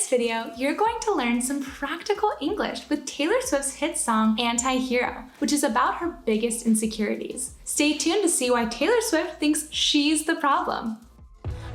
this video, you're going to learn some practical English with Taylor Swift's hit song, Anti-Hero, which is about her biggest insecurities. Stay tuned to see why Taylor Swift thinks she's the problem.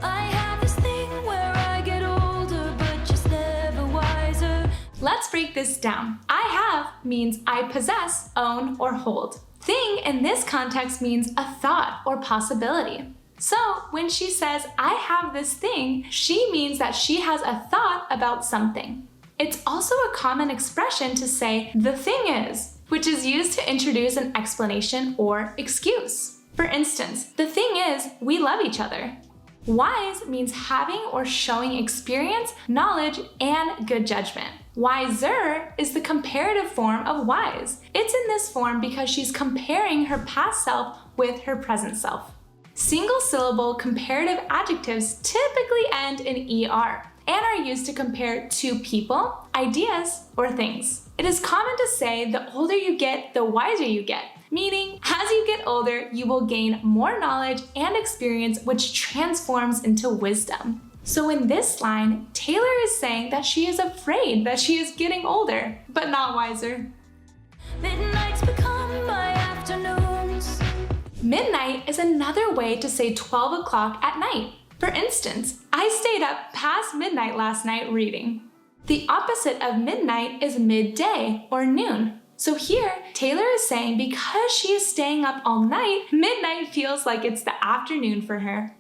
I have this thing where I get older, but just never wiser. Let's break this down. I have means I possess, own, or hold. Thing in this context means a thought or possibility. So when she says, I have this thing, she means that she has a thought about something. It's also a common expression to say, the thing is, which is used to introduce an explanation or excuse. For instance, the thing is, we love each other. Wise means having or showing experience, knowledge, and good judgment. Wiser is the comparative form of wise. It's in this form because she's comparing her past self with her present self. Single-syllable comparative adjectives typically end in ER and are used to compare two people, ideas, or things. It is common to say the older you get, the wiser you get, meaning as you get older, you will gain more knowledge and experience, which transforms into wisdom. So in this line, Taylor is saying that she is afraid that she is getting older, but not wiser. Midnights become my afternoons. Midnight is another way to say 12 o'clock at night. For instance, I stayed up past midnight last night reading. The opposite of midnight is midday or noon. So here, Taylor is saying because she is staying up all night, midnight feels like it's the afternoon for her.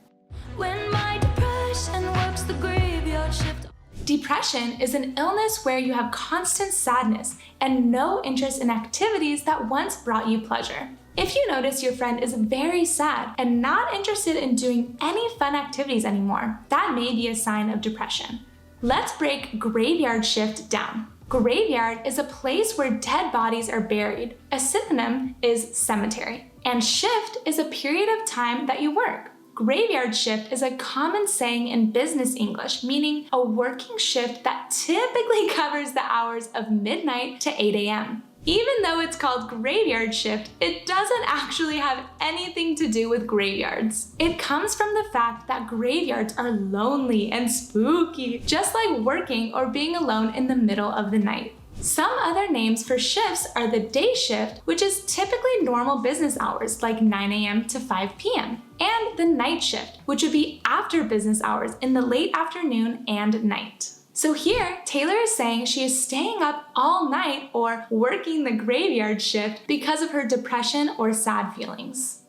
When my depression works the graveyard shift. Depression is an illness where you have constant sadness and no interest in activities that once brought you pleasure. If you notice your friend is very sad and not interested in doing any fun activities anymore, that may be a sign of depression. Let's break graveyard shift down. Graveyard is a place where dead bodies are buried. A synonym is cemetery. And shift is a period of time that you work. Graveyard shift is a common saying in business English, meaning a working shift that typically covers the hours of midnight to 8 a.m. Even though it's called graveyard shift, it doesn't actually have anything to do with graveyards. It comes from the fact that graveyards are lonely and spooky, just like working or being alone in the middle of the night. Some other names for shifts are the day shift, which is typically normal business hours like 9 a.m. to 5 p.m., and the night shift, which would be after business hours in the late afternoon and night. So here, Taylor is saying she is staying up all night or working the graveyard shift because of her depression or sad feelings.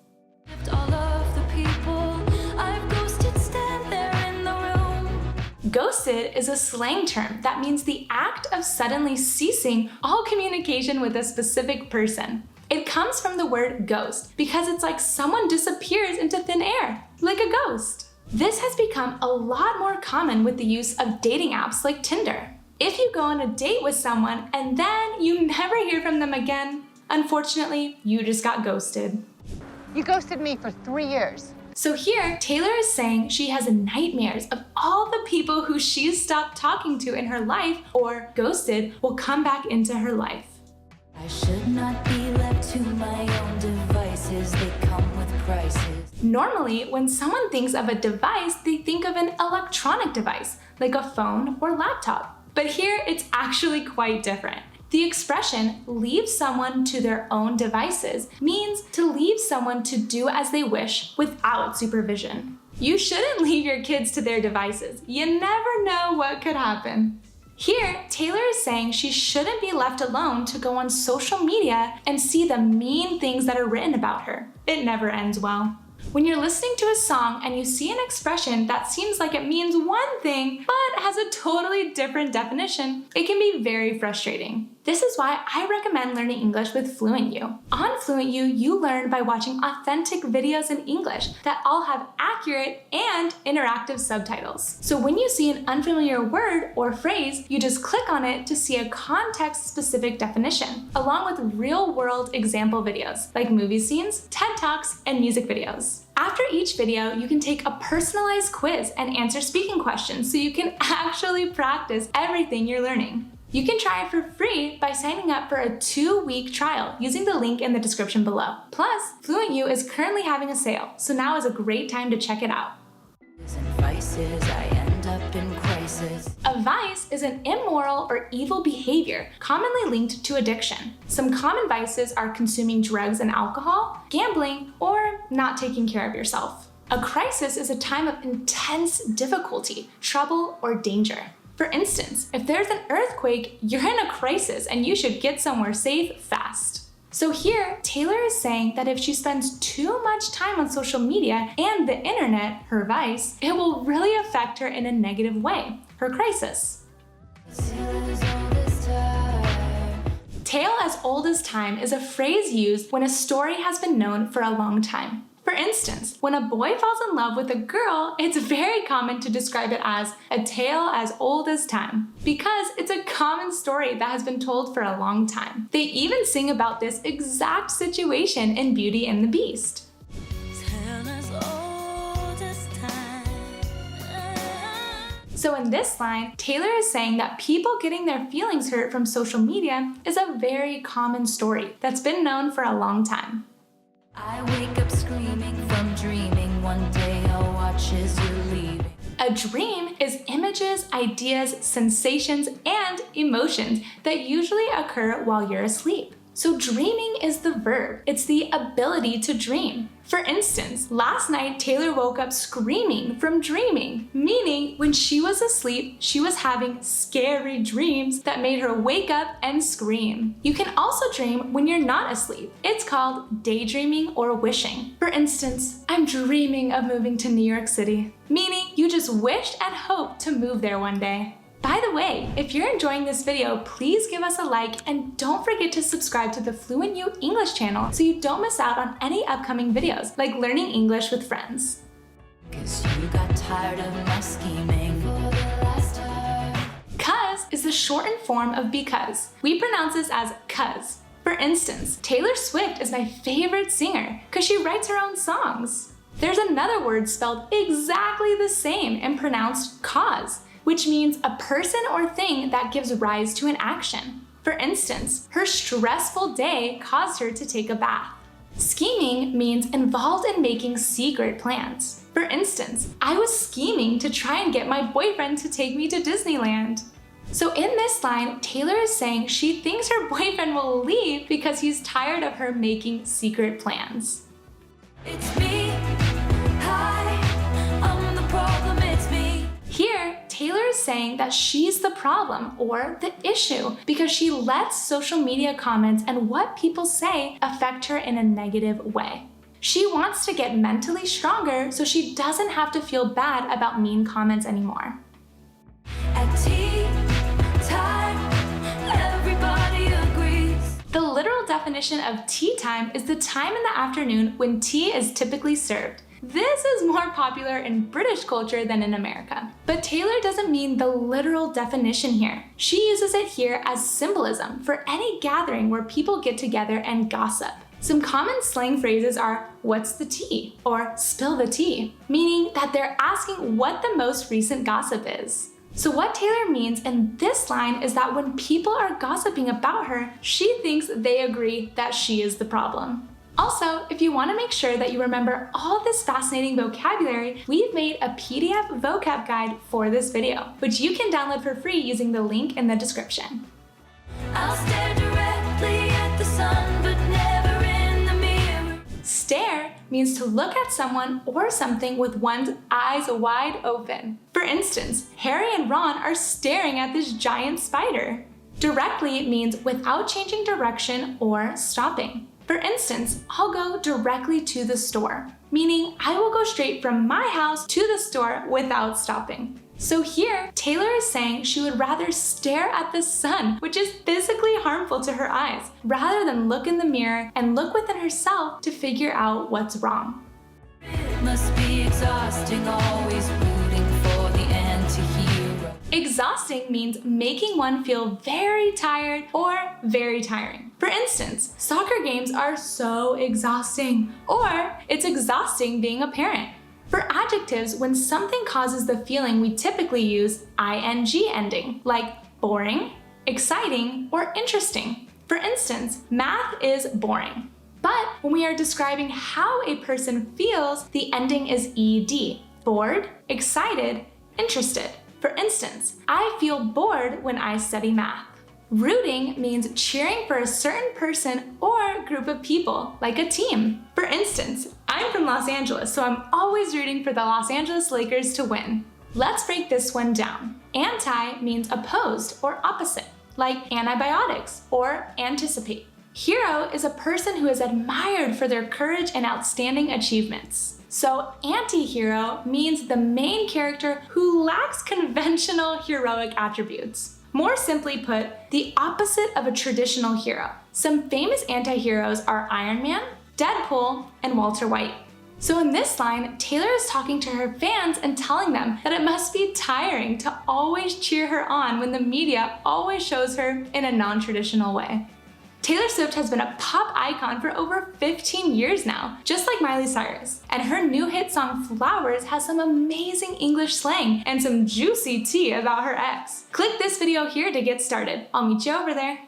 All of the people I've ghosted stand there in the room. Ghosted is a slang term that means the act of suddenly ceasing all communication with a specific person. It comes from the word ghost because it's like someone disappears into thin air, like a ghost. This has become a lot more common with the use of dating apps like Tinder. If you go on a date with someone and then you never hear from them again, unfortunately, you just got ghosted. You ghosted me for 3 years. So here, Taylor is saying she has nightmares of all the people who she's stopped talking to in her life or ghosted will come back into her life. I should not be left to my own devices. They come with prices. Normally, when someone thinks of a device, they think of an electronic device, like a phone or laptop. But here, it's actually quite different. The expression, leave someone to their own devices, means to leave someone to do as they wish without supervision. You shouldn't leave your kids to their devices. You never know what could happen. Here, Taylor is saying she shouldn't be left alone to go on social media and see the mean things that are written about her. It never ends well. When you're listening to a song and you see an expression that seems like it means one thing but has a totally different definition, it can be very frustrating. This is why I recommend learning English with FluentU. On FluentU, you learn by watching authentic videos in English that all have accurate and interactive subtitles. So when you see an unfamiliar word or phrase, you just click on it to see a context-specific definition, along with real-world example videos like movie scenes, TED Talks, and music videos. After each video, you can take a personalized quiz and answer speaking questions so you can actually practice everything you're learning. You can try it for free by signing up for a 2-week trial using the link in the description below. Plus, FluentU is currently having a sale, so now is a great time to check it out. And vices, I end up in crisis. A vice is an immoral or evil behavior commonly linked to addiction. Some common vices are consuming drugs and alcohol, gambling, or not taking care of yourself. A crisis is a time of intense difficulty, trouble, or danger. For instance, if there's an earthquake, you're in a crisis and you should get somewhere safe fast. So here, Taylor is saying that if she spends too much time on social media and the internet, her vice, it will really affect her in a negative way, her crisis. Tale as old as time is a phrase used when a story has been known for a long time. For instance, when a boy falls in love with a girl, it's very common to describe it as a tale as old as time, because it's a common story that has been told for a long time. They even sing about this exact situation in Beauty and the Beast. So in this line, Taylor is saying that people getting their feelings hurt from social media is a very common story that's been known for a long time. I wake up screaming from dreaming. One day I'll watch as you're leaving. A dream is images, ideas, sensations, and emotions that usually occur while you're asleep. So dreaming is the verb. It's the ability to dream. For instance, last night Taylor woke up screaming from dreaming, meaning when she was asleep, she was having scary dreams that made her wake up and scream. You can also dream when you're not asleep. It's called daydreaming or wishing. For instance, I'm dreaming of moving to New York City, meaning you just wished and hoped to move there one day. By the way, if you're enjoying this video, please give us a like and don't forget to subscribe to the FluentU English channel so you don't miss out on any upcoming videos like learning English with friends. 'Cause you got tired of my scheming for the last time. Cuz is the shortened form of because. We pronounce this as cuz. For instance, Taylor Swift is my favorite singer because she writes her own songs. There's another word spelled exactly the same and pronounced cause, which means a person or thing that gives rise to an action. For instance, her stressful day caused her to take a bath. Scheming means involved in making secret plans. For instance, I was scheming to try and get my boyfriend to take me to Disneyland. So in this line, Taylor is saying she thinks her boyfriend will leave because he's tired of her making secret plans. It's me. Hi, I'm the problem. It's me. Here, Taylor is saying that she's the problem or the issue because she lets social media comments and what people say affect her in a negative way. She wants to get mentally stronger so she doesn't have to feel bad about mean comments anymore. At tea time, everybody agrees. The literal definition of tea time is the time in the afternoon when tea is typically served. This is more popular in British culture than in America. But Taylor doesn't mean the literal definition here. She uses it here as symbolism for any gathering where people get together and gossip. Some common slang phrases are, "What's the tea?" or "Spill the tea," meaning that they're asking what the most recent gossip is. So what Taylor means in this line is that when people are gossiping about her, she thinks they agree that she is the problem. Also, if you want to make sure that you remember all this fascinating vocabulary, we've made a PDF vocab guide for this video, which you can download for free using the link in the description. I'll stare directly at the sun, but never in the mirror. Stare means to look at someone or something with one's eyes wide open. For instance, Harry and Ron are staring at this giant spider. Directly means without changing direction or stopping. For instance, I'll go directly to the store, meaning I will go straight from my house to the store without stopping. So here, Taylor is saying she would rather stare at the sun, which is physically harmful to her eyes, rather than look in the mirror and look within herself to figure out what's wrong. It must be exhausting, always rooting for the anti-hero. Exhausting means making one feel very tired or very tiring. For instance, soccer games are so exhausting, or it's exhausting being a parent. For adjectives, when something causes the feeling, we typically use ing ending, like boring, exciting, or interesting. For instance, math is boring. But when we are describing how a person feels, the ending is ed. bored, excited, interested. For instance, I feel bored when I study math. Rooting means cheering for a certain person or group of people, like a team. For instance, I'm from Los Angeles, so I'm always rooting for the Los Angeles Lakers to win. Let's break this one down. Anti means opposed or opposite, like antibiotics or anticipate. Hero is a person who is admired for their courage and outstanding achievements. So anti-hero means the main character who lacks conventional heroic attributes. More simply put, the opposite of a traditional hero. Some famous anti-heroes are Iron Man, Deadpool, and Walter White. So in this line, Taylor is talking to her fans and telling them that it must be tiring to always cheer her on when the media always shows her in a non-traditional way. Taylor Swift has been a pop icon for over 15 years now, just like Miley Cyrus. And her new hit song Flowers has some amazing English slang and some juicy tea about her ex. Click this video here to get started. I'll meet you over there.